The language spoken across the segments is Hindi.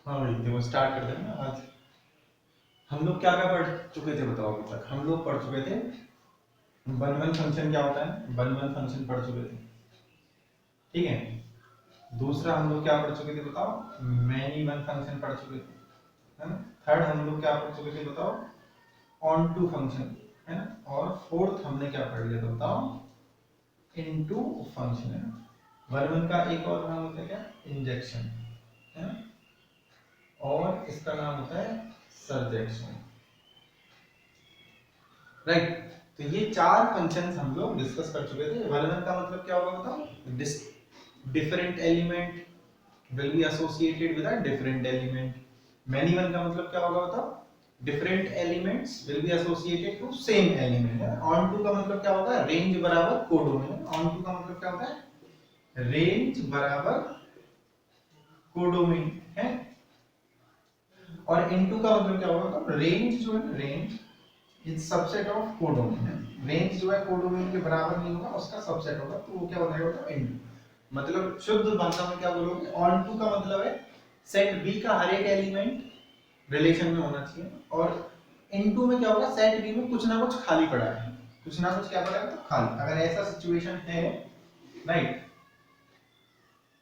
हाँ भाई देखो स्टार्ट करते हैं ना आज। हम लोग क्या क्या पढ़ चुके थे बताओ अभी तक? हम लोग पढ़ चुके थे वन वन फंक्शन क्या होता है, वन वन फंक्शन पढ़ चुके थे, ठीक है। दूसरा हम लोग क्या पढ़ चुके थे बताओ? मैनी वन फंक्शन पढ़ चुके थे, है ना। थर्ड हम लोग क्या पढ़ चुके थे बताओ? ऑन टू फंक्शन, है ना। और फोर्थ हमने क्या पढ़ लिया था बताओ? इनटू फंक्शन, है ना। वन वन का एक और नाम होता है क्या? इंजेक्शन, है ना। और इसका नाम होता है सर्जेक्शन, राइट। तो ये चार फंक्शंस हम लोग डिस्कस कर चुके थे। वन वन का मतलब क्या होगा बताओ? Different element will be associated with a different element. Many one का मतलब क्या होगा बताओ? Different elements will be associated to same element. Onto का मतलब क्या होगा? रेंज बराबर कोडोमेन। ऑन टू का मतलब क्या होता है? रेंज बराबर कोडोमेन, है। और इनटू का मतलब क्या होगा? रेंज जो है, range is subset of codomain, है। रेंज जो है कोडोमेन के बराबर नहीं होगा, उसका सबसेट होगा, तो वो क्या हो जाएगा? इनटू। मतलब शुद्ध भाषा में क्या बोलोगे? ऑन टू का मतलब है सेट बी का हर एक एलिमेंट रिलेशन में होना चाहिए। और इनटू में क्या होगा? सेट बी में कुछ ना कुछ खाली पड़ा है, कुछ ना कुछ क्या पड़ा है? तो खाली। अगर ऐसा सिचुएशन है, राइट,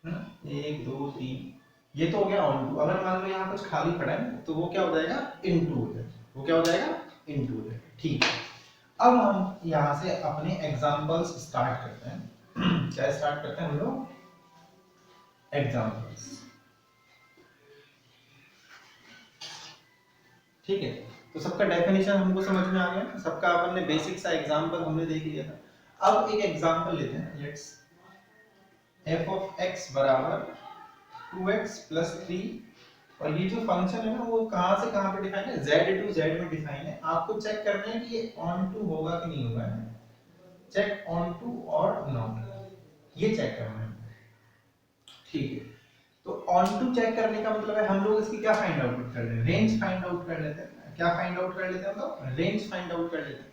है ना, एक दो तीन, ये तो हो गया ऑन टू। अगर मान लो यहाँ कुछ खाली पड़ा है तो वो क्या हो जाएगा? इनटू हो जाएगा। वो क्या हो जाएगा? इनटू हो जाएगा, ठीक है। अब हम यहाँ से अपने एग्जांपल्स स्टार्ट करते हैं। क्या स्टार्ट करते हैं हम लोग? एग्जांपल्स, ठीक है। तो सबका डेफिनेशन हमको समझ में आ गया, सबका अपन ने बेसिक सा एग्जांपल हमने देख लिया था। अब एक एग्जांपल लेते हैं। लेट्स f ऑफ x बराबर 2x प्लस 3। और ये जो फंक्शन है ना, वो कहां से कहां पे डिफाइन है? z टू z में डिफाइन है। आपको चेक करना है कि ये ऑन टू होगा कि नहीं होगा, चेक ऑन टू और नॉट, ये चेक करना है, ठीक है। तो ऑन टू चेक करने का मतलब है हम लोग इसकी क्या फाइंड आउट कर रहे हैं? रेंज फाइंड आउट कर लेते हैं। क्या फाइंड आउट कर लेते हैं? तो रेंज फाइंड आउट कर लेते हैं।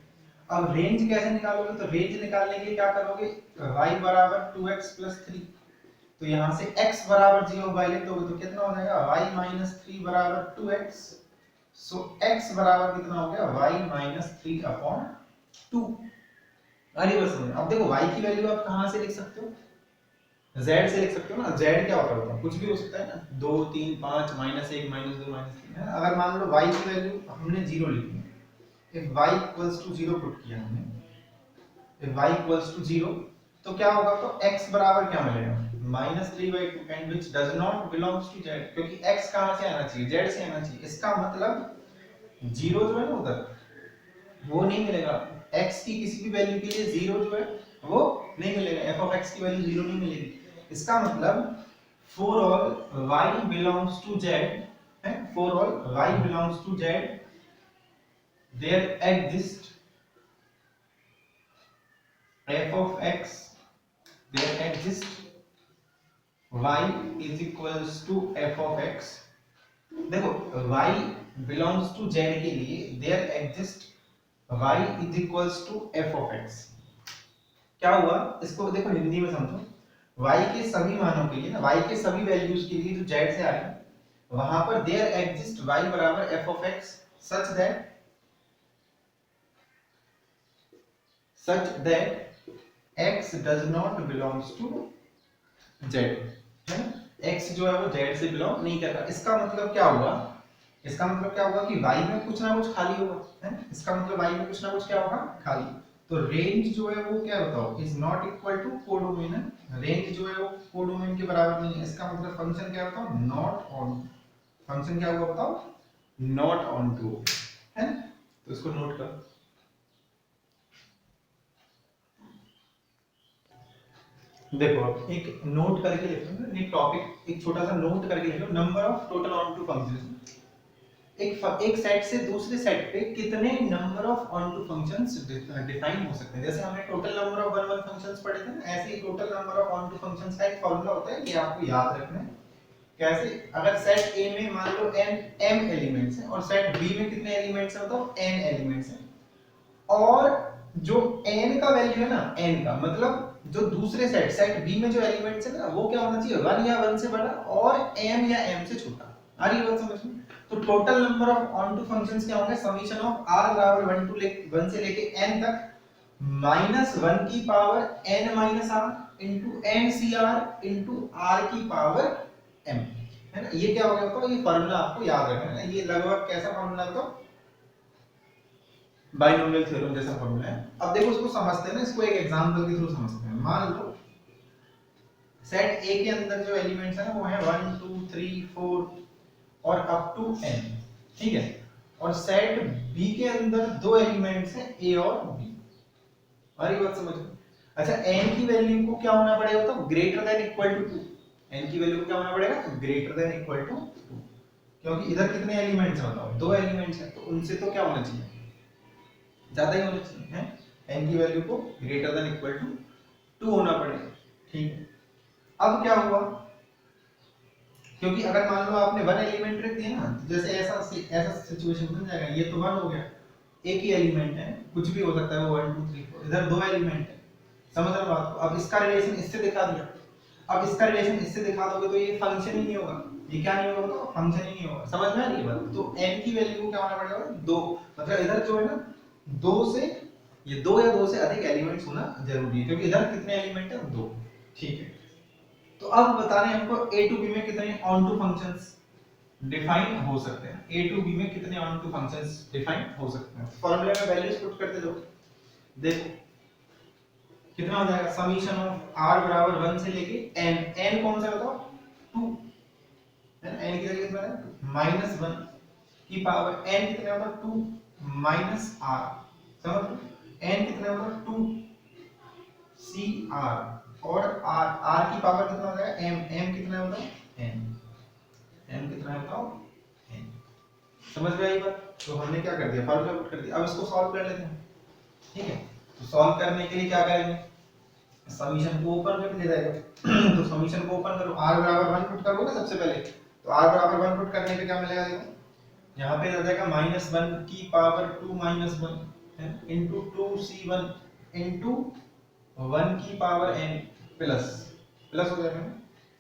अब रेंज कैसे निकालोगे? तो रेंज निकालने के लिए क्या करोगे? y बराबर 2x प्लस 3। तो यहां से x बराबर 0 y लिख दोगे तो कितना हो जाएगा? y माइनस 3 बराबर 2x। सो x बराबर कितना हो गया? y minus 3 upon 2। अरे बस अब देखो y की वैल्यू आप कहां से लिख सकते हो? z से लिख सकते हो ना। z क्या होता है? कुछ भी हो सकता है ना, 2 3 5 माइनस 1 माइनस 2 माइनस 3, है। अगर मान लो y की वैल्यू हमने 0 लिखी है, if y equals to 0 put किया हमने, इफ y इक्वल्स टू 0, तो क्या होगा? तो x बराबर क्या मिलेगा? -3/2, and which does not belongs to z, क्योंकि x कहां से आना चाहिए? z से आना चाहिए। इसका मतलब 0 जो है ना उधर, वो नहीं मिलेगा। x की किसी भी वैल्यू के लिए 0 जो है वो नहीं मिलेगा। f ऑफ x की वैल्यू 0 नहीं मिलेगी। इसका मतलब for all y belongs to z, है, for all y belongs to z, there exists f of x, there exists y is equals to f of x। देखो y belongs to z के लिए there exists y is equals to f of x। क्या हुआ? इसको देखो हिंदी में समझो। y के सभी मानों के लिए ना, y के सभी वैल्यूज के लिए जो z से आ रही है, वहां पर there exists y बराबर f of x such that x does not belongs to z, है ना। x जो है वो z से बिलोंग नहीं कर रहा। इसका मतलब क्या हुआ? इसका मतलब क्या होगा कि y में कुछ ना कुछ खाली होगा, है ना। इसका मतलब y में कुछ ना कुछ क्या होगा? खाली। तो रेंज जो है वो क्या बताओ? Is not equal to codomain. Range जो है वो कोडोमेन के बराबर नहीं है। इसका मतलब फंक्शन क्या बताओ? Not on. फंक्शन क्या हुआ बताओ? नॉट ऑन टू, है ना। तो इसको नोट कर, देखो अब एक नोट करके लिखो ना, एक टॉपिक एक छोटा सा नोट करके लिखो। Number of total onto functions. एक सेट से दूसरे सेट पे कितने number of onto functions define हो सकते हैं। जैसे हमने total number of one one functions पढ़े थे ना, ऐसे ही total number of onto functions का एक फार्मूला होता है, ये आपको याद रखना है। कैसे? अगर सेट ए में मान लो m एलिमेंट्स हैं और सेट बी में कितने एलिमेंट्स हैं? तो n एलिमेंट्स हैं। और जो n का वैल्यू है ना, n का मतलब जो दूसरे सेट बी में जो एलिमेंट्स है ना, वो क्या होना चाहिए? 1 या 1 से बड़ा और m या m से छोटा। आ रही है बात समझ में? तो total number of onto functions क्या होंगे, समीशन ऑफ r बराबर 1 से लेके n तक -1 की power n minus r into n cr into r की पावर m, है ना। ये क्या हो गया, तो ये फार्मूला आपको याद रखना है। ये लगभग कैसा फार्मूला है, तो बाइनोमियल थ्योरम जैसा फार्मूला है। अब देखो इसको समझते हैं ना, इसको एक एग्जांपल के थ्रू समझते हैं। मान लो सेट A के अंदर जो एलिमेंट्स हैं वो है 1 2 3 4 और अप टू n, ठीक है। और सेट B के अंदर दो एलिमेंट्स हैं A और B। हमारी बात समझ में? अच्छा, n की वैल्यू को क्या होना पड़ेगा, तो greater than equal to 2। n की वैल्यू को क्या होना पड़ेगा, ग्रेटर देन इक्वल टू 2, क्योंकि इधर कितने एलिमेंट्स हैं बताओ, दो एलिमेंट्स हैं, तो उनसे तो क्या होना चाहिए, ज्यादा ही होना चाहिए, है। n की वैल्यू को ग्रेटर देन इक्वल टू 2 होना पड़ेगा, ठीक है। अब क्या हुआ, क्योंकि अगर मान लो आपने वन एलिमेंट रख दिया ना, तो जैसे ऐसा सिचुएशन बन जाएगा, ये तो वन हो गया, एक ही एलिमेंट है, कुछ भी हो सकता है वो 1 2 3 4, इधर दो एलिमेंट है, समझ रहे हो बात को। अब इसका रिलेशन इससे दिखा दिया, अब इसका रिलेशन इससे दिखा दोगे तो ये फंक्शन ही नहीं होगा, ये क्या नहीं होगा, तो फंक्शन ही नहीं होगा, समझ में आ रही है बात। तो n की वैल्यू को क्या होना पड़ेगा, दो, मतलब इधर जो है ना, दो से, ये दो या दो से अधिक एलिमेंट्स होना जरूरी है, क्योंकि इधर कितने एलिमेंट है, दो, ठीक है। तो अब बता रहे हैं हमको a टू b में कितने ऑन टू फंक्शंस डिफाइन हो सकते हैं, a टू b में कितने ऑन टू फंक्शंस डिफाइन हो सकते हैं। फार्मूले में वैल्यूज पुट करते जाओ, देखो कितना हो जाएगा, समीशन ऑफ r बराबर 1 से लेके n, n कौन सा बताओ, 2 है ना, n की जगह कितना है, -1 की पावर n कितना होगा, 2 माइनस r, समझ लो, n कितना होगा, 2 cr और r की पावर कितना हो जाएगा, m कितना होगा, n कितना है बताओ, n, समझ में आई बात। तो हमने क्या कर दिया, फार्मूला पुट कर दिया। अब इसको सॉल्व कर लेते हैं, ठीक है। तो सॉल्व करने के लिए क्या करेंगे, समीशन को ओपन कर दिया जाएगा तो समीशन को ओपन करो, r बराबर 1 पुट करोगे ना सबसे पहले, तो r बराबर 1 पुट करने पे क्या मिलेगा, देखो यहाँ पे आ जाएगा -1 की पावर 2 -1 है इनटू 2c1 इनटू 1 की पावर n प्लस प्लस हो जाएगा ना।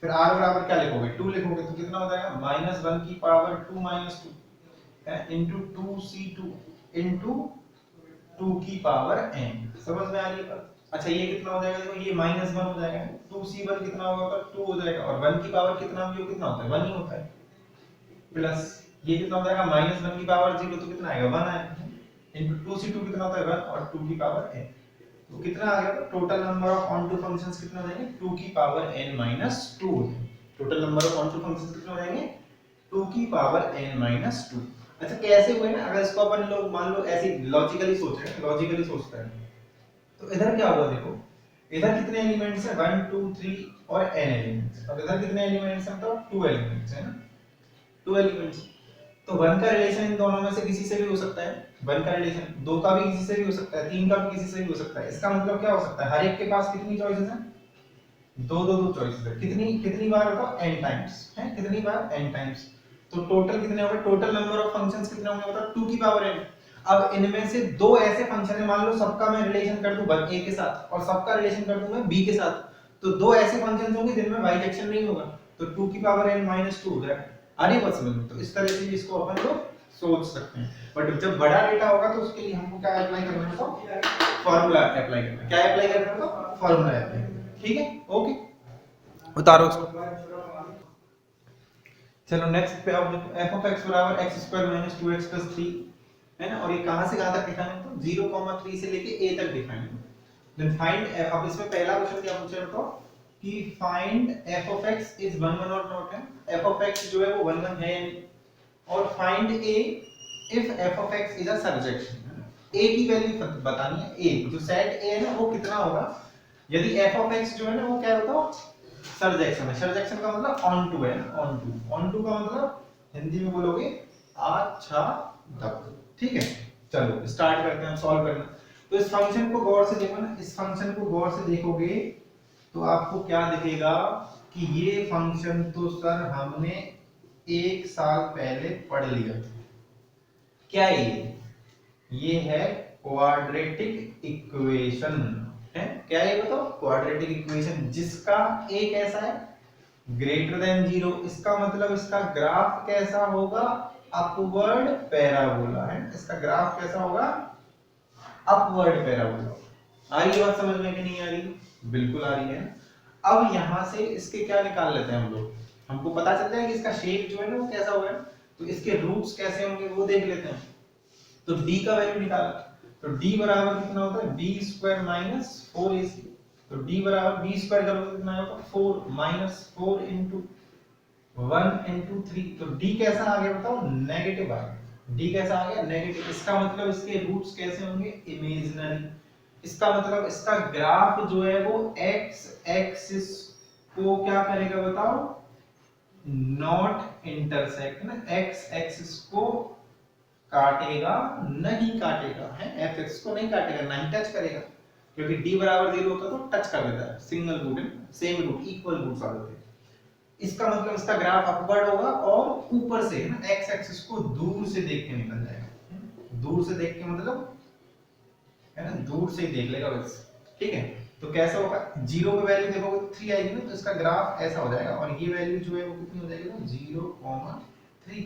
फिर r बराबर क्या लिखोगे, 2 लिखोगे, तो कितना हो जाएगा, -1 की पावर 2 -2 है इनटू 2c2 इनटू 2 की पावर n, समझ में आ रही है। अच्छा ये कितना हो जाएगा, देखो ये -1 हो जाएगा, 2c1 कितना होगा, 2 हो जाएगा, और 1 की पावर कितना भी हो, कितना होता है, 1 ही होता है, प्लस ये कितना हो जाएगा, -1 की पावर 0, तो कितना आएगा, 1 आएगा, इनटू 2c2 कितना होता है, 1, और 2 की पावर n, तो कितना आ गया, तो total number of onto functions कितना हो जाएंगे, 2 की power n - 2, total number of onto functions कितने हो जाएंगे, 2 की पावर n - 2। अच्छा कैसे हुए ना, अगर इसको अपन लोग मान लो ऐसे लॉजिकली सोच रहे हैं, लॉजिकली सोचते हैं, तो इधर क्या हुआ, देखो इधर कितने एलिमेंट्स हैं, 1 2 3 और n एलिमेंट्स, और इधर कितने एलिमेंट्स हैं, तो 2 एलिमेंट्स है ना, 2 एलिमेंट्स। तो 1 का रिलेशन इन दोनों में से किसी से भी हो सकता है, 1 का रिलेशन 2 का भी किसी से भी हो सकता है, 3 का भी किसी से भी हो सकता है। इसका मतलब क्या हो सकता है, हर एक के पास कितनी चॉइसेस हैं, दो दो दो चॉइसेस है, कितनी कितनी बार होगा, n टाइम्स है, कितनी बार, n टाइम्स। तो टोटल कितने होंगे, टोटल नंबर ऑफ फंक्शंस कितने होंगे, मतलब 2 की पावर n। अब इनमें से दो ऐसे फंक्शन है, मान लो सबका मैं रिलेशन कर दूं a के साथ और सबका रिलेशन कर दूं मैं b के साथ, तो दो ऐसे फंक्शंस होंगे जिनमें बाइजेक्शन नहीं होगा, तो 2 की पावर n - 2 हो जाएगा। आ रही बात समझ में। तो इस तरह से इसको अपन लोग सोच सकते हैं, बट जब बड़ा डेटा होगा तो उसके लिए हमको क्या अप्लाई करना है, तो फार्मूला अप्लाई करना है। क्या अप्लाई करना है, तो फार्मूला अप्लाई करना है, ठीक है, ओके उतारो उसको। चलो नेक्स्ट पे आओ, देखो f of x बराबर x² - 2x + 3 है ना, और ये कहां से कहां तक डिफाइन है, तो 0,3 से लेके a तक डिफाइन है। देन फाइंड, अब इसमें पहला क्वेश्चन क्या पूछा है तो कि find f of x is 1 1 और नॉट है, f of x जो है वो 1 1 है या नहीं, और find a if f of x is a surjection. a की वैल्यू बतानी है, a जो सेट a है ना वो कितना होगा यदि f of x जो है ना वो क्या होता है, सरजेक्शन है। सरजेक्शन का मतलब ऑन टू है, ऑन टू, ऑन टू का मतलब हिंदी में बोलोगे आच्छादक, ठीक है। चलो स्टार्ट करते हैं सॉल्व करना। तो इस फंक्शन को गौर से देखो ना, इस फंक्शन को गौर से देखोगे तो आपको क्या दिखेगा कि ये फंक्शन तो सर हमने 1 साल पहले पढ़ लिया था। क्या है ये है क्वाड्रेटिक इक्वेशन है। क्या है बताओ, क्वाड्रेटिक इक्वेशन जिसका a कैसा है, ग्रेटर देन 0, इसका मतलब इसका ग्राफ कैसा होगा, अपवर्ड पैराबोला है, इसका ग्राफ कैसा होगा, अपवर्ड पैराबोला। आ रही है बात समझ में कि नहीं आ रही, बिल्कुल आ रही है। अब यहां से इसके क्या निकाल लेते हैं हम लोग, हमको पता चल जाएगा कि इसका शेप जो है ना वो कैसा होगा, तो इसके रूट्स कैसे होंगे वो देख लेते हैं। तो d का वैल्यू निकाला, तो d बराबर कितना होता है, b स्क्वायर माइनस 4ac, तो d बराबर b स्क्वायर करोगे तो कितना होगा, 4 माइनस 4 इनटू 1 इनटू 3, तो d कैसा आ गया बताओ, नेगेटिव आ गया, d कैसा आ गया, नेगेटिव। इसका मतलब इसके रूट्स कैसे होंगे, इमेजिनरी। इसका मतलब इसका ग्राफ जो है वो x एक्सिस को क्या करेगा बताओ, नॉट इंटरसेक्ट ना, x एक्सिस को काटेगा नहीं, काटेगा है, f एक्सिस को नहीं काटेगा, नहीं टच करेगा, क्योंकि d बराबर 0 होता तो टच कर देता है, सिंगल रूट है, सेम रूट, इक्वल रूट्स आ जाते हैं। इसका मतलब इसका ग्राफ अपवर्ड होगा और ऊपर से ना x एक्सिस को दूर से देख के निकल जाएगा, दूर से देख के मतलब है ना, दूर से ही देख लेगा बस, ठीक है। तो कैसा होगा, 0 पे वैल्यू देखोगे तो 3 आएगी ना, तो इसका ग्राफ ऐसा हो जाएगा, और ये वैल्यू जो है वो कितनी हो जाएगी, 0,3।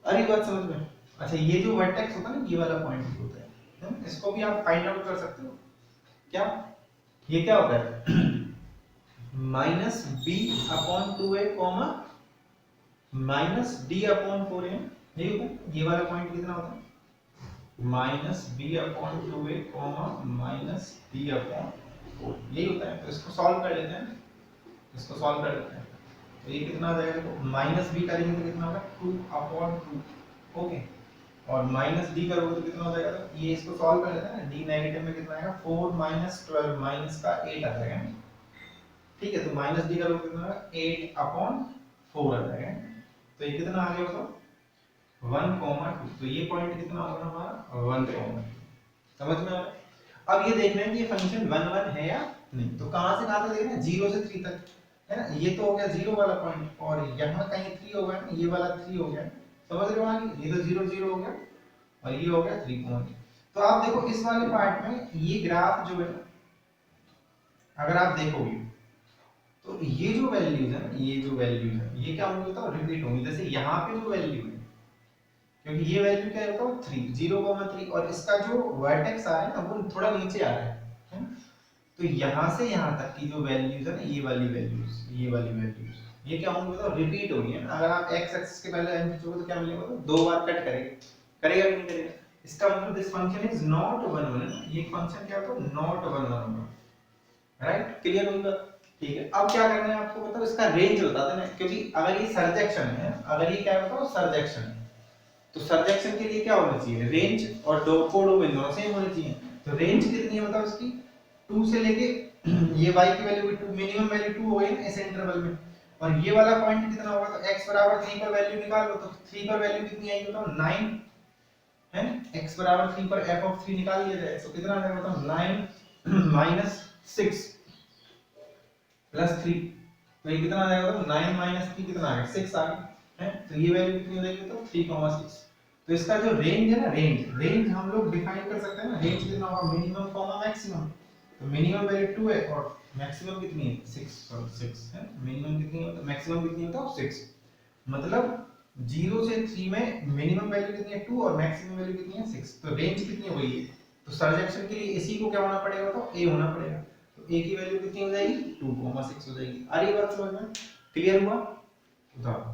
अरे बात समझ में। अच्छा ये जो वर्टेक्स होता है ना, ये वाला पॉइंट होता है, इसको भी आप फाइंड आउट कर सकते हो। क्या ये क्या होता है, minus b upon 2a comma minus d upon 4a, यही होता है। ये वाला पॉइंट कितना होता है, minus b upon 2a comma minus d upon 4, यही होता है। तो इसको सॉल्व कर लेते हैं, इसको सॉल्व कर लेते हैं, तो ये कितना आ जाएगा, तो माइनस बी करेंगे तो कितना होगा, 2 अपॉन 2, ओके, और माइनस डी करोगे तो कितना हो जाएगा, तो ये इसको सॉल्व कर लेते हैं ना, डी नेगेटिव में कितना आएगा, 4 माइनस 12 माइनस का 8 आ जाएगा, ठीक है। तो माइनस डी करोगे कितना आएगा, 8 अपॉन 4 आ जाएगा, तो ये कितना आ गया बताओ, 1,2, तो ये पॉइंट कितना होगा हमारा, 1,2, समझ में आ रहा है। अब ये देखना है कि ये फंक्शन 1 1 है या नहीं, तो कहां से कहां तक देखना है, 0 से 3 तक है ना, ये तो हो गया 0 वाला पॉइंट, और यहाँ कहीं 3 होगा ना, ये वाला 3 हो गया, समझ रहे हो ना, ये तो 0 0 हो गया और ये हो गया 3 पॉइंट। तो आप देखो इस वाले पार्ट में ये ग्राफ जो है, अगर आप देखोगे तो ये जो वैल्यूज है, ये जो वैल्यूज है ये क्या होंगी बताओ, रिपीट होंगी। जैसे यहाँ पे जो वैल्यू है, क्योंकि ये वैल्यू क्या है बताओ, 3 0,3, और इसका जो वर्टेक्स आ रहा है ना वो थोड़ा नीचे आ रहा है ना? तो यहाँ से यहाँ तक की जो वैल्यूज है ना, ये वाली वैल्यूज, ये वाली वैल्यूज, ये क्या होंगी बताओ, रिपीट होगी है ना। अगर आप x एक्सिस के पहले n खींचोगे तो क्या मिलेगा, तो दो बार कट करेगा, करेगा कि नहीं करेगा। इसका मतलब दिस फंक्शन इज नॉट 1 1, ये फंक्शन क्या होगा, नॉट 1 1 होगा, राइट, क्लियर होगा, ठीक है। अब क्या करना है आपको, मतलब इसका रेंज बता देना, क्योंकि अगर ये सर्जेक्शन है, अगर ये क्या बताओ सर्जेक्शन है, तो सर्जेक्शन के लिए क्या होना चाहिए, रेंज और दो कोडोमेन दोनों सेम होने चाहिए। तो रेंज कितनी है बताओ इसकी, 2 से लेके ये y की वैल्यू भी 2, मिनिमम वैल्यू 2 हो गई ना इस इंटरवल में, और ये वाला पॉइंट कितना होगा, तो x बराबर 3 पर वैल्यू निकालो, तो 3 पर वैल्यू कितनी आएगी बताओ, 9 है, x बराबर 3 पर f ऑफ 3 निकाल लिया जाए, तो कितना आ जाएगा बताओ, 9 माइनस 6 प्लस 3, तो ये कितना आ जाएगा, तो 9 माइनस 3 कितना आ गया, 6 आ गया है। तो ये वैल्यू कितनी हो जाएगी, तो 3,6। तो इसका जो रेंज है ना, रेंज हम लोग डिफाइन कर सकते हैं ना, रेंज कितना होगा, मिनिमम कॉमा मैक्सिमम, तो मिनिमम वैल्यू 2 है और मैक्सिमम कितनी है, 6 है। मिनिमम कितनी है, मैक्सिमम कितनी है तो 6, मतलब 0 से 3 में मिनिमम वैल्यू कितनी है 2 और मैक्सिमम वैल्यू कितनी है 6, तो रेंज कितनी है वही है। तो सर्जेक्शन के लिए इसी को क्या होना पड़ेगा, तो a होना पड़ेगा, तो a की वैल्यू कितनी हो जाएगी, 2,6 हो जाएगी। आ रही है बात समझ में, क्लियर हुआ, बताओ।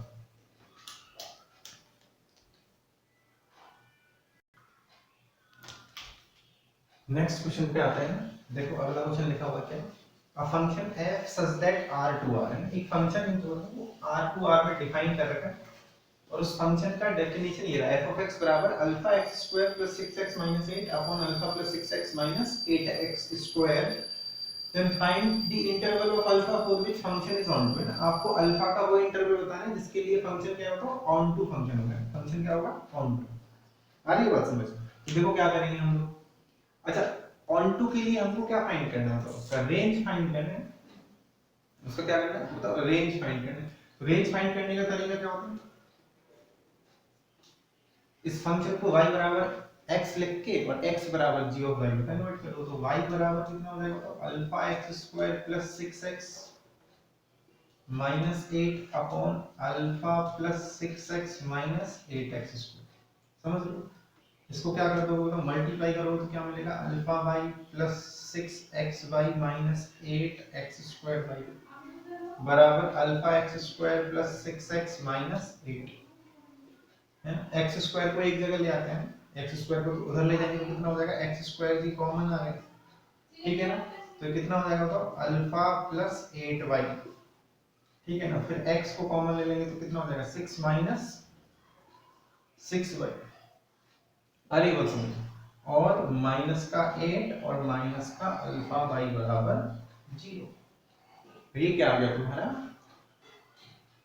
नेक्स्ट क्वेश्चन पे आते हैं, देखो अगला क्वेश्चन लिखा हुआ क्या है, a function f such that r2r है, एक फंक्शन जो है वो r2r में डिफाइन कर रखा है, और उस फंक्शन का डेफिनेशन ये रहा, f of x बराबर alpha x square plus 6x minus 8 upon alpha plus 6x minus 8x square, then find the interval of alpha for which function is onto, है ना। आपको अल्फा का वो इंटरवल बताना है जिसके लिए फंक्शन क्या होगा, ऑन टू फंक्शन होगा, फंक्शन क्या होगा, ऑन टू। आ रही है बात समझ, तो देखो क्या करेंगे हम लोग। अच्छा ऑन टू के लिए हमको क्या फाइंड करना है, तो उसका रेंज फाइंड करना है, उसका क्या करना है बताओ, रेंज फाइंड करना है। रेंज फाइंड करने का तरीका क्या होता है, इस फंक्शन को y बराबर x लिख के और x बराबर g ऑफ y में कन्वर्ट करो, तो y बराबर कितना हो जाएगा, तो alpha x square plus 6x -8 upon alpha plus 6x minus 8x square. समझ लो, इसको क्या कर दोगे तो मल्टीप्लाई करोगे तो क्या मिलेगा, alpha by plus 6x by minus 8x square by बराबर alpha x square plus 6x minus 8 है। x स्क्वायर को एक जगह ले आते हैं, x स्क्वायर को उधर ले जाएंगे तो कितना हो जाएगा, x स्क्वायर की कॉमन आ गया, ठीक है ना। तो कितना हो जाएगा तो अल्फा प्लस 8y, ठीक है ना। फिर x को कॉमन ले लेंगे तो कितना हो जाएगा 6 माइनस 6y, अरे बस समझ, और माइनस का 8 और माइनस का अल्फा y बराबर 0। तो ये क्या आ गया तुम्हारा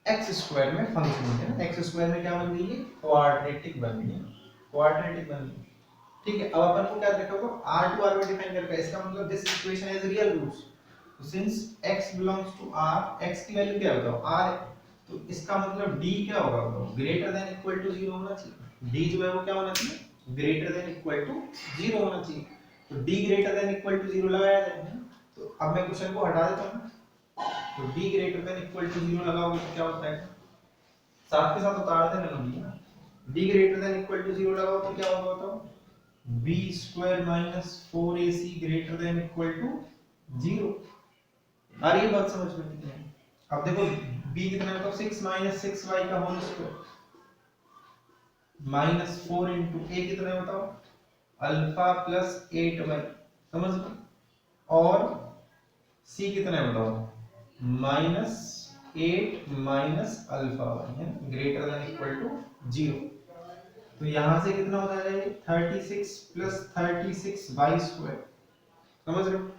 एक्स स्क्वायर में फंक्शन है ना, एक्स स्क्वायर में क्या बन गई है, क्वाड्रेटिक बन गई है, क्वाड्रेटिक बन गई, ठीक है। अब अपन को क्या देखो तो r टू r में डिफाइन करके, इसका मतलब this equation has real roots, तो since x belongs to r, x की वैल्यू क्या है बताओ r है, तो इसका मतलब d क्या होगा बताओ, ग्रेटर देन इक्वल टू 0 होना चाहिए, d जो है वो क्या होना चाहिए, ग्रेटर देन इक्वल टू 0 होना चाहिए, तो d greater than equal to 0 लगाया जाएगा। तो अब मैं क्वेश्चन को हटा देता हूं, तो d greater than equal to 0 लगाओगे तो क्या होता है, साथ के साथ उतारते रहना भैया, d greater than equal to 0 लगाओ तो क्या होगा बताओ, b square minus 4ac greater than equal to 0। आ रही है बात समझ में कितनी है। अब देखो b कितना है तो 6 माइनस 6y का whole square minus 4 into a कितना है बताओ, अल्फा प्लस 8y, समझ लो, और c कितना है बताओ, माइनस 8 माइनस अल्फा y है ग्रेटर देन इक्वल टू 0। तो यहां से कितना हो जाएगा ये 36 प्लस 36 बाई स्क्वायर, समझ रहे हो,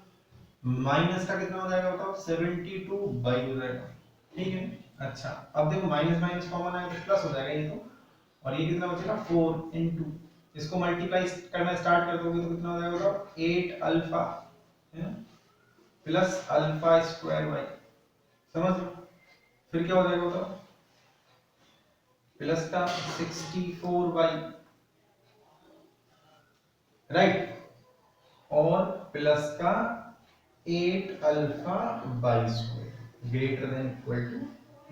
माइनस का कितना हो जाएगा बताओ 72 बाई हो जाएगा, ठीक है। अच्छा अब देखो माइनस माइनस कॉमन आएगा तो प्लस हो जाएगा ये तो, और ये कितना बचेगा 4 इनटू, इसको मल्टीप्लाई करना स्टार्ट कर दोगे तो कितना हो जाएगा बताओ 8 alpha plus alpha square y, समझ लो, फिर क्या हो जाएगा बताओ प्लस का 64y, राइट, और प्लस का 8 alpha by square greater than equal to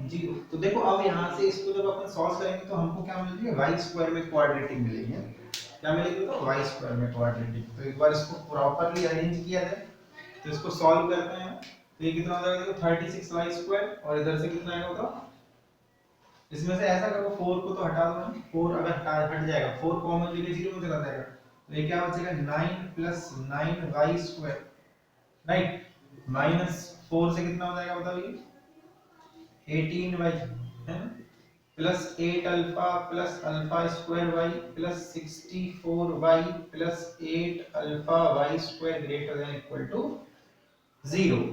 0। तो देखो अब यहां से इसको जब अपन सॉल्व करेंगे तो हमको क्या मिलेगी, y स्क्वायर में क्वाड्रेटिक मिलेगी, क्या मिलेगी तो y स्क्वायर में क्वाड्रेटिक। तो एक बार इसको प्रॉपर्ली अरेंज किया जाए तो इसको सॉल्व करते हैं, तो ये कितना हो जाएगा देखो 36y स्क्वायर, और इधर से कितना आएगा बताओ, इसमें से ऐसा करो 4 को तो हटा दो, 4 अगर हट जाएगा 4 कॉमन लेके 0 में चला जाएगा, तो ये क्या बचेगा 9 plus 9y square, right, minus 4 से कितना हो जाएगा बताओ ये 18y है, plus 8 alpha plus alpha square y plus 64y plus 8 alpha y square greater than equal to 0,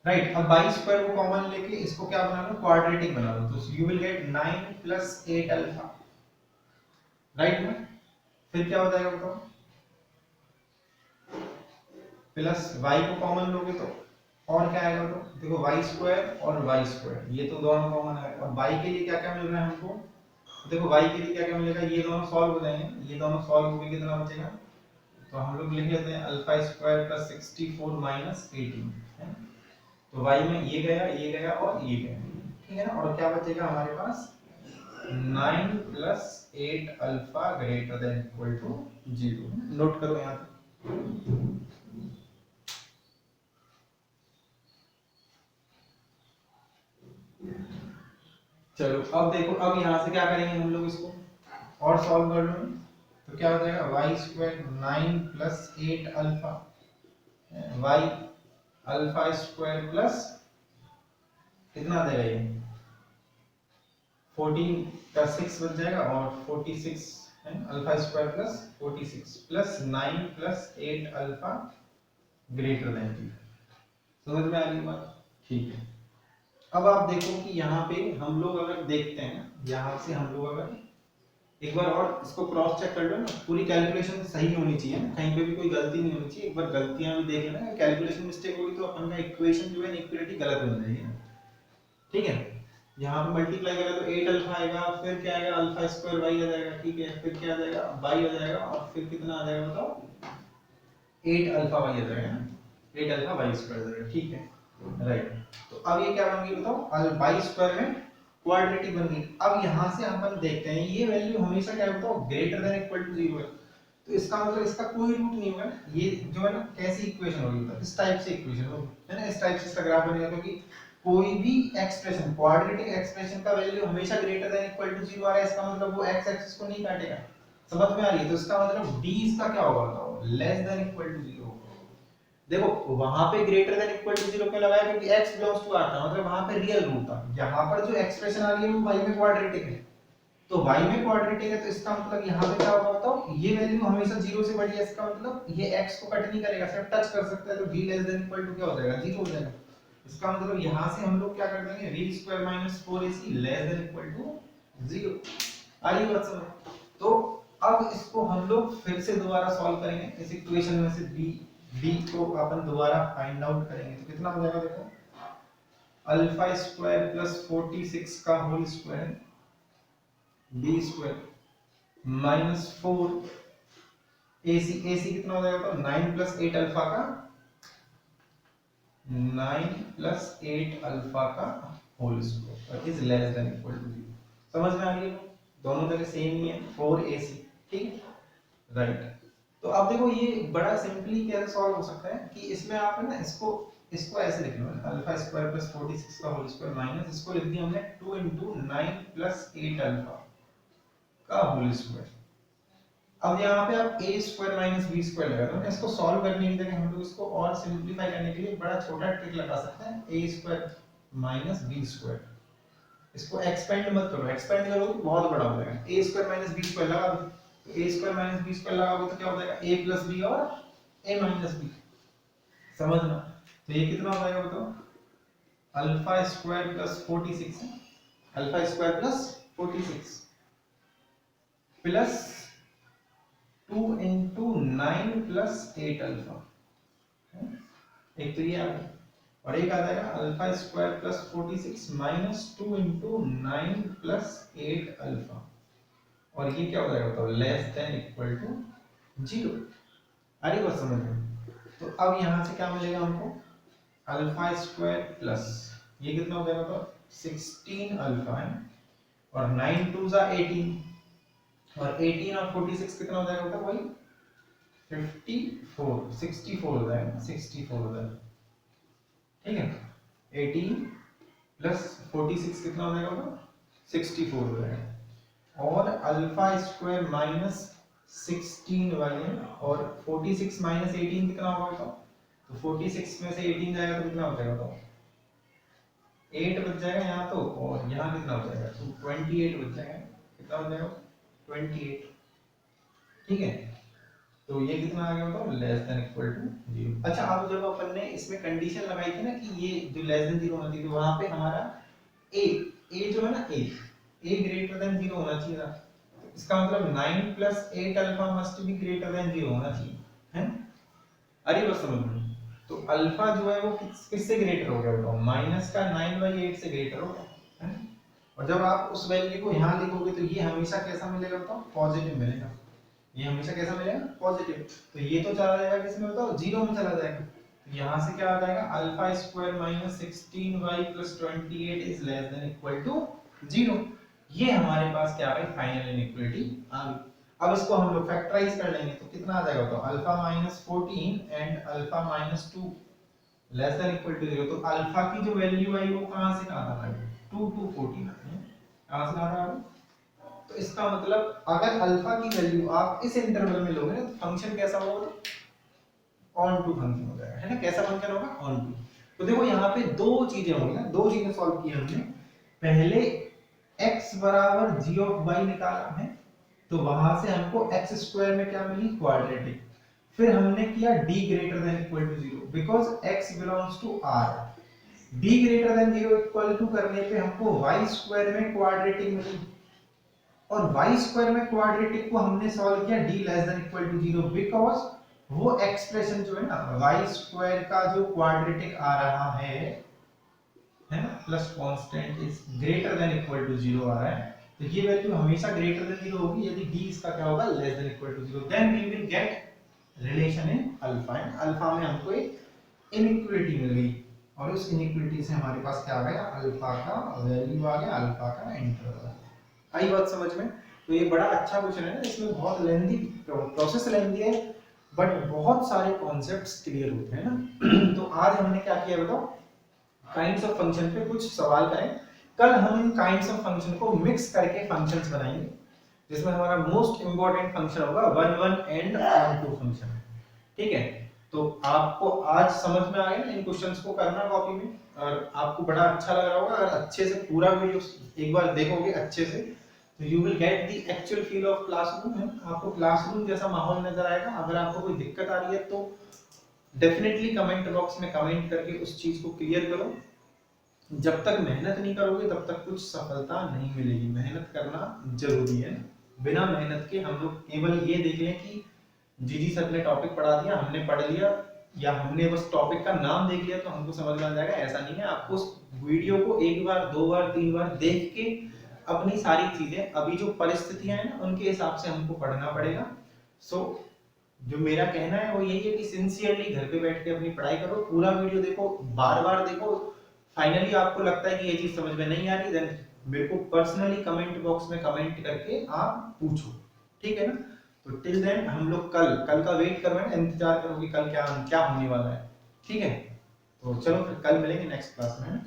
right. अब बाई स्क्वायर को कॉमन लेके इसको क्या बना लो, क्वाड्रेटिक बना लो, तो you will get 9 plus 8 alpha, right ना, फिर क्या हो जाएगा बताओ, प्लस y को कॉमन लोगे तो और क्या आएगा तो देखो y स्क्वायर और y स्क्वायर ये तो दोनों कॉमन है, और y के लिए क्या क्या मिल रहा है हमको, देखो y के लिए क्या क्या मिलेगा, ये दोनों सॉल्व हो जाएंगे, ये दोनों सॉल्व होके कितना बचेगा, तो हम लोग लिख लेते हैं अल्फा स्क्वायर प्लस 64 माइनस 18 है, तो y में ये गया और ये गया, ठीक है ना, और क्या बचेगा हमारे पास 9 plus 8 alpha greater than equal to 0, note करो यहाँ पे। चलो अब देखो, अब यहाँ से क्या करेंगे हम लोग, इसको और सॉल्व कर लो, तो क्या हो जाएगा y square 9 plus 8 alpha y alpha square plus कितना देगा ये 14 का 6 बच जाएगा, और 46 है alpha square plus 46 plus 9 plus 8 alpha greater than 0, समझ में आ रही बात, ठीक है। अब आप देखो कि यहाँ पे हम लोग अगर देखते हैं, यहाँ से हम लोग अगर एक बार और इसको क्रॉस चेक कर लो ना, पूरी कैलकुलेशन सही होनी चाहिए ना, कहीं पे भी कोई गलती नहीं होनी चाहिए, एक बार गलतियां भी देख लेना, कैलकुलेशन मिस्टेक होगी तो अपन का इक्वेशन जो है इक्विलिटी गलत बन जाएगी, ठीक है। यहाँ पे मल्टीप्लाई करें तो 8 अल्फा आएगा, फिर क्या आएगा अल्फा स्क्वायर y आ जाएगा, ठीक है, फिर क्या आ जाएगा y आ जाएगा, और फिर कितना आ जाएगा बताओ 8 अल्फा y आ जाएगा, 8 अल्फा y स्क्वायर आ जाएगा, ठीक है। राइट। तो अब ये क्या बन गई बताओ, बाई स्क्वायर में क्वाड्रेटिक बन गई। अब यहाँ से अपन देखते हैं ये वैल्यू हमेशा क्या बताओ ग्रेटर देन इक्वल टू 0 है, तो इसका मतलब इसका कोई रूट नहीं होगा। ये जो है ना कैसी इक्वेशन होगी बताओ, इस टाइप से इक्वेशन होगी, है ना, इस टाइप से इसका ग्राफ बनेगा, क्योंकि कोई भी एक्सप्रेशन क्वाड्रेटिक एक्सप्रेशन का वैल्यू हमेशा ग्रेटर देन इक्वल टू 0 आ रहा है, इसका मतलब वो एक्स एक्सिस को नहीं काटेगा। समझ में आ रही है? तो इसका मतलब d इसका क्या होगा बताओ, लेस देन इक्वल टू 0। देखो वहां पे ग्रेटर देन इक्वल टू 0 क्यों लगाया, क्योंकि x बिलोंग्स टू r था, मतलब वहां पे रियल रूट था। यहाँ पर जो एक्सप्रेशन आ रही है वो y में क्वाड्रेटिक है, तो y में क्वाड्रेटिक है, तो इसका मतलब यहाँ पे क्या होगा बताओ, ये वैल्यू हमेशा 0 से बड़ी है, इसका मतलब ये x को कट नहीं करेगा, सिर्फ टच कर सकता है, तो d less than equal to क्या हो जाएगा, 0 हो जाएगा। इसका मतलब यहाँ से हम लोग क्या कर देंगे, v square minus 4ac less than equal to 0। आ रही बात समझ? तो अब इसको हम लोग फिर से दोबारा सॉल्व करेंगे, इस इक्वेशन में से b को अपन दोबारा फाइंड आउट करेंगे, तो कितना हो जाएगा देखो, अल्फा स्क्वायर प्लस 46 का whole square b square minus 4 AC कितना हो जाएगा, तो 9 प्लस 8 अल्फा का 9 प्लस 8 अल्फा का whole square is less than equal to 0। समझ में आ रही है? दोनों जगह सेम ही है 4AC, ठीक है, राइट। तो अब देखो ये बड़ा सिंपली कैसे सॉल्व हो सकता है कि इसमें आप है ना इसको ऐसे लिख लो, अल्फा स्क्वायर प्लस 46 का होल स्क्वायर माइनस इसको लिख दिया हमने 2 into 9 प्लस 8 अल्फा का होल स्क्वायर। अब यहाँ पे आप a square minus b square लगा दो। इसको सॉल्व करने की जगह हम लोग इसको और सिंपलीफाई करने के लिए बड़ा छोटा ट्रिक लगा सकते हैं, a square minus b square. इसको एक्सपेंड मत करो, एक्सपेंड करोगे तो बहुत बड़ा हो जाएगा। a square minus b square लगा दो, तो a square minus b square लगाओगे तो क्या हो जाएगा, a प्लस b और a माइनस b। समझना? तो ये कितना हो जाएगा बताओ, अल्फा स्क्वायर प्लस 46 है, alpha square plus 46 plus 2 into 9 plus 8 alpha, एक तो ये आ गया, और एक आ जाएगा alpha square plus 46 minus 2 into 9 plus 8 alpha, और ये क्या हो जाएगा बताओ, लेस देन इक्वल टू 0। अरे बस समझ में? तो अब यहाँ से क्या मिलेगा हमको, अल्फा स्क्वायर प्लस ये कितना हो जाएगा बताओ, 16 अल्फा है, और 9 2 जा 18, और 18 और 46 कितना हो जाएगा बताओ, वही 54 64 हो जाएगा, 64 हो जाएगा, ठीक है। 18 प्लस 46 कितना हो जाएगा बताओ, 64 हो जाएगा, और अल्फा स्क्वायर माइनस 16 y और 46 माइनस 18 कितना होगा बताओ, तो 46 में से 18 जाएगा तो कितना हो जाएगा बताओ, 8 बच जाएगा यहाँ तो, और यहाँ कितना हो जाएगा, तो 28 बच जाएगा, कितना हो जाएगा 28, ठीक है। तो ये कितना आ गया बताओ, लेस देन इक्वल टू 0। अच्छा अब जब अपन ने इसमें कंडीशन लगाई थी ना कि ये जो लेस देन 0 होना चाहिए, तो वहां पे हमारा a जो है ना a ग्रेटर देन 0 होना चाहिए था, इसका मतलब 9 plus 8 alpha must be greater than 0 होना चाहिए, है। अरे बस समझ लो, तो अल्फा जो है वो किससे ग्रेटर हो गया बताओ, माइनस का 9/8 से ग्रेटर हो गया, है। और जब आप उस वैल्यू को यहाँ लिखोगे तो ये हमेशा कैसा मिलेगा बताओ, पॉजिटिव मिलेगा, ये हमेशा कैसा मिलेगा, पॉजिटिव। तो ये तो चला जाएगा किसमें बताओ, 0 में चला जाएगा, तो यहाँ से क्या आ जाएगा, alpha square minus 16y plus 28 is less than equal to 0। ये हमारे पास क्या है, फाइनल इनइक्वालिटी आ गई। अब इसको हम लोग फैक्टराइज कर लेंगे तो कितना आ जाएगा बताओ, alpha minus 14 and alpha minus 2 less than equal to 0। तो अल्फा की जो वैल्यू आई वो कहाँ से कहाँ तक आई, 2 to 14 कहाँ से कहाँ तक। तो इसका मतलब अगर अल्फा की वैल्यू आप इस इंटरवल में लोगे ना तो फंक्शन कैसा होगा, ऑन टू फंक्शन हो जाएगा, है ना। कैसा फंक्शन होगा, ऑन टू। तो देखो यहाँ पे दो चीजें होंगी ना, दो चीजें सॉल्व की हमने। पहले x बराबर g ऑफ y निकाला है, तो वहां से हमको x स्क्वायर में क्या मिली, क्वाड्रेटिक। फिर हमने किया d greater than equal to 0 because x belongs to r। d greater than 0 equal to करने पे हमको y स्क्वायर में क्वाड्रेटिक मिली, और y स्क्वायर में क्वाड्रेटिक को हमने सॉल्व किया d less than equal to 0 because वो एक्सप्रेशन जो है ना y स्क्वायर का जो क्वाड्रेटिक आ रहा है ना, plus constant is greater than equal to 0 आ रहा है, तो ये वैल्यू हमेशा ग्रेटर देन 0 होगी यदि d इसका क्या होगा, less than equal to 0, then we will get relation in alpha. And alpha में हमको एक इनइक्वालिटी मिल गई, और उस इनइक्वालिटी से हमारे पास क्या आ गया, अल्फा का वैल्यू आ गया, अल्फा का इंटरवल। आई बात समझ में? तो ये बड़ा अच्छा क्वेश्चन है ना, इसमें बहुत लेंथी प्रोसेस लेंथी है बट बहुत सारे कॉन्सेप्ट्स क्लियर होते हैं ना। तो आज हमने क्या किया बताओ, काइंड्स ऑफ फंक्शन पे कुछ सवाल करें। कल हम इन काइंड्स ऑफ फंक्शन को मिक्स करके फंक्शंस बनाएंगे, जिसमें हमारा मोस्ट इंपॉर्टेंट फंक्शन होगा one one and onto function. ठीक है, तो आपको आज समझ में आ गया ना, इन क्वेश्चंस को करना कॉपी में, और आपको बड़ा अच्छा लग रहा होगा अगर अच्छे से पूरा वीडियो एक बार देखोगे अच्छे से, तो you will get the actual feel of classroom है, आपको क्लासरूम जैसा माहौल नजर आएगा। अगर आपको कोई दिक्कत आ रही है तो डेफिनेटली कमेंट बॉक्स में कमेंट करके उस चीज को क्लियर करो। जब तक मेहनत नहीं करोगे तब तक कुछ सफलता नहीं मिलेगी, मेहनत करना जरूरी है। बिना मेहनत के हम लोग केवल ये देख लें कि जीजी सर ने टॉपिक पढ़ा दिया, हमने पढ़ लिया, या हमने बस टॉपिक का नाम देख लिया तो हमको समझ में आ जाएगा, ऐसा नहीं है। आपको उस वीडियो को एक बार, दो बार, तीन बार देख के अपनी सारी चीजें, अभी जो परिस्थितियां हैं ना उनके हिसाब से हमको पढ़ना पड़ेगा। सो जो मेरा कहना है वो यही है कि सिंसियरली घर पे बैठ के अपनी पढ़ाई करो, पूरा वीडियो देखो, बार बार देखो। फाइनली आपको लगता है कि ये चीज समझ में नहीं आ रही, देन मेरे को पर्सनली कमेंट बॉक्स में कमेंट करके आप पूछो, ठीक है ना। तो टिल देन हम लोग कल का वेट कर रहे हैं, इंतजार करो कि कल क्या क्या होने वाला है, ठीक है। तो चलो फिर कल मिलेंगे नेक्स्ट क्लास में।